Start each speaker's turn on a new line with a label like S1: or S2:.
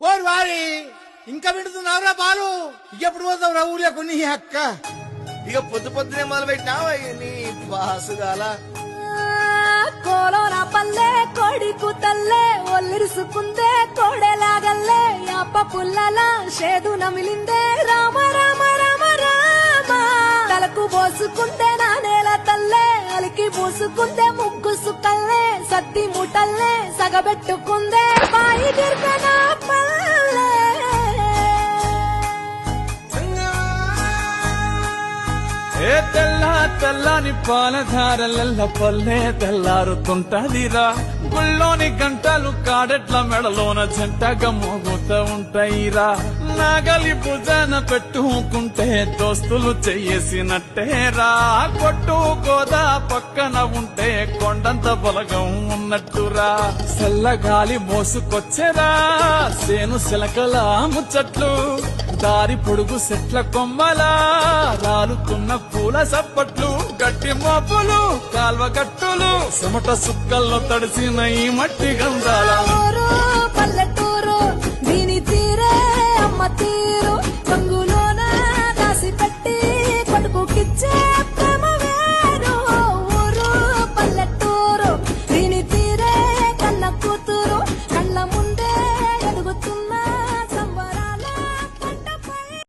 S1: ఓరి వారి ఇంకా వింటున్నావురా బాలు ఎప్పుడు పోతావు రా ఊళ్ళో కొన్ని అక్క
S2: ఇక పొద్దు పొద్దునే మొదలు పెట్టినావా నీ బాసుగాల
S3: కోలోన పల్లె కోడి కూతల్లే ఒల్లిరుసుకుందే కోడెలాగల్లే యాప పుల్లల షేదు నమిలిందే రామ రామ రామ రామ తలకు పోసుకుందే నా నేల తల్లే అలికి పూసుకుందే ముగ్గు సుక్కల్లే సత్తి ముటల్లే సగబెట్టుకుందే బాయి గిర్గన పల్లె
S4: ఏ తెల్ల తెల్లని పాలధారలెల్ల పల్లె తెల్లారుతుంటదిరా గుళ్ళోని గంటలు కాడెట్ల మెడలోన జంటగా మోగుతూ ఉంటాయిరా నాగలి భుజాన పెట్టుకుంటే దోస్తులు చెయ్యేసినట్టేరా కొట్టు గోదా పక్కన ఉంటే కొండంత బలగం ఉన్నట్టురా చల్లగాలి మోసుకొచ్చేరా సేను శిలకల ముచ్చట్లు దారి పొడుగు చెట్ల కొమ్మలా రాలుతున్న పూల సప్పట్లు గట్టి మోపులు కాల్వ గట్టులు చెమట సుక్కల్లో తడిసిన ఈ మట్టి గంధాల